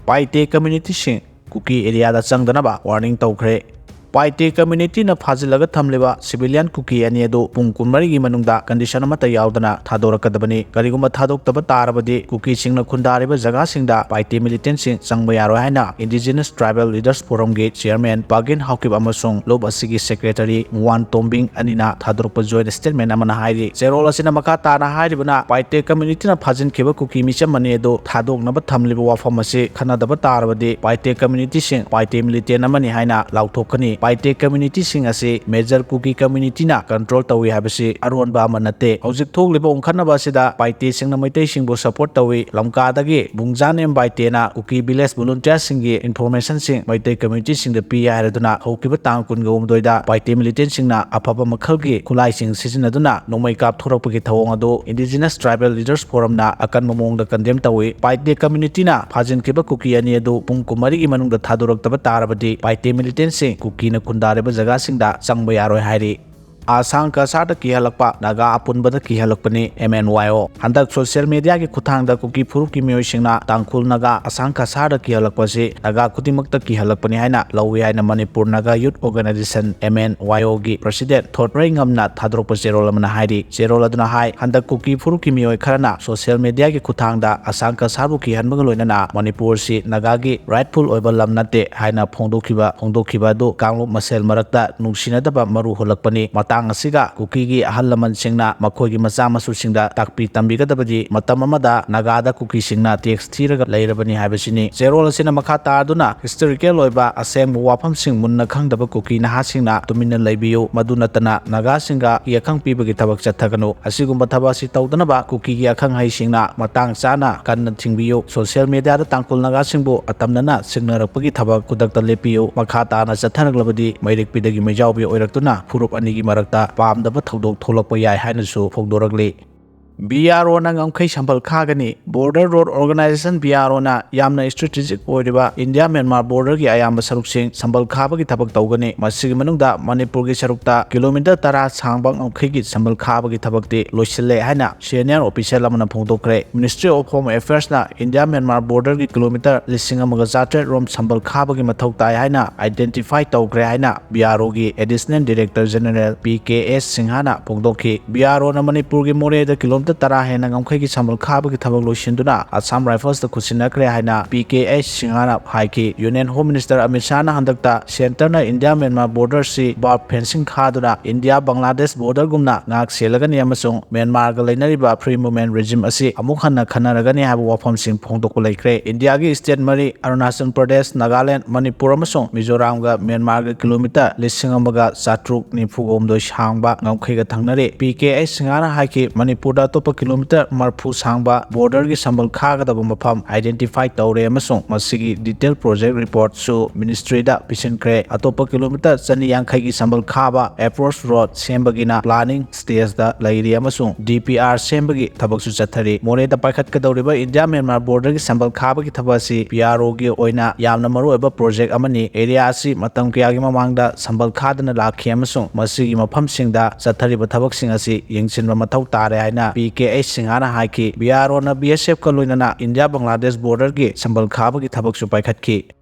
Paite community Kuki area da changdanaba warning Toukhre. Paite community na phajilaga thamleba civilian Kuki ani adu pung 12 gi manungda condition amata yaudana thadorakadabani kariguma thadoktaba tarabadi Kuki singna khundariba jaga singda Paite militant sing changba yaro haina indigenous tribal leaders forum ge chairman Pagin Haukib amasung lob asigi secretary Wan Tombing anina thadorpa joint statement amana hairi zerol asina maka tana hairibana Paite community na phajin khiba Kuki micham mane adu thadoknaba thamliba wafam ase khanadaba tarabadi Paite community sing Paite militant amani haina lauthokani Paite community sing ase major Kuki community na control tawi habasi aron ba manate hojik thok liba ongkhana ba sida Paite sing na maitai sing bo support tawi lamka dagi bungjan em Paite na Kuki village volunteer sing gi information sing maitai community sing da pi haraduna hokiba tangkun gom doida Paite militant sing na afaba makhal gi khulai sing sijinaduna nomai kap thorak gi thawong ado indigenous tribal leaders forum na akan momong da condemn tawi Paite community na phajin kiba Kuki ani adu pung kumari gi manung da thadorak taba tarabadi Paite militant sing Kuki na khundareba jaga singda changba yaroi hairi Asang kasada kihalakpa naga apunbada kihalakpani MNYO handak social media ki kuthangda Kuki phuru ki miyoi singna Tangkhul Naga asang kasada kihalakpa si naga kutimakta kihalakpani haina lawi haina Manipur Naga Youth Organization MNYO gi president Toukhre ngamna thadrokpa zerol amana hairi zerol aduna hai handak Kuki phuru ki miyoi kharana social media ki kuthangda asang kasabu ki hanbaga loinana Manipur si naga gi rightful oiba lam nate haina phongdokhiba do kanglo masel marakta nungsinadaba maru holakpani matang asiga Kuki gi ahal laman singna makhogi macha masu singda takpi tambigadabadi matam amada nagada Kuki singna text thiraga leirabani habasini zerol asina makha tarduna historical oiba aseng wafam sing munna khangdaba Kuki naha singna tumina leibiyu madunatana naga singa yakhang pibagi thabak chathaganu asigumba thabasi tawdanaba Kuki gi akhang hai singna matang chana kanna thingbiyu social media da Tangkhul Naga singbu atamnana singnarakpagi thabak kudakta lepiyu makha tana chathanaglabadi mairik pidagi maijawbi oiraktuna furup anigi Pamdaba Thodok Tholakpa yai hainasu phogdorakli BRO na ngamkhai Sambal Kharagani border road organization BRO na yamna strategic oiriba India Myanmar border gi ayamba saruksing Sambal Khaba gi thabak tawgani masigi manungda Manipur gi sarukta kilometer 10 sangbang ngamkhai gi Sambal Khaba gi thabakti loisille haina senior official amana phongdokre Ministry of Home Affairs na India Myanmar border gi kilometer 1400 rom Sambal Khaba gi mathau tai haina identify tawkre haina BRO gi additional director general PKS Singhana phongdokhi BRO na Manipur gi more da kilometer Tara hena ngamkhai gi Sambal Khaba gi thabak loisinduna Assam Rifles da khusinakre haina PKH Singhana haiki Union Home Minister Amit Shah na handakta center na India Myanmar border si bar fencing khaduna India Bangladesh border gumna ngak selagani amasung Myanmar ga leinariba free movement regime asi amuk hanna khanaragani habu wafam sing phongdok laikre India gi state mari Arunachal Pradesh Nagaland Manipur amasung Mizoram ga Myanmar ga kilometer 1494 sangba ngamkhai ga thangnare PKH Singhana haiki Manipur da kilometer marfu sangba border gi Sambal Khagadaba mafam identify tawre amasung masigi detail project report su ministry da pisenkre atopa kilometer 250 gi Sambal Khaba approach road sembagina planning stage da lairi amasung DPR sembagi thabak su chathari more da paikhat kadawriba India Myanmar border gi Sambal Khaba gi thabasi PRO gi oina yamna maru oiba project amani area asi matam kya gi mamangda Sambal Khadana lakhi amasung masigi mafam singda chathariba thabak sing asi yengchinba mathau tare haina PKH Singhana haiki BRO na BSF ka loinana India Bangladesh border gi Sambal Khaba gi thabak su paikhatki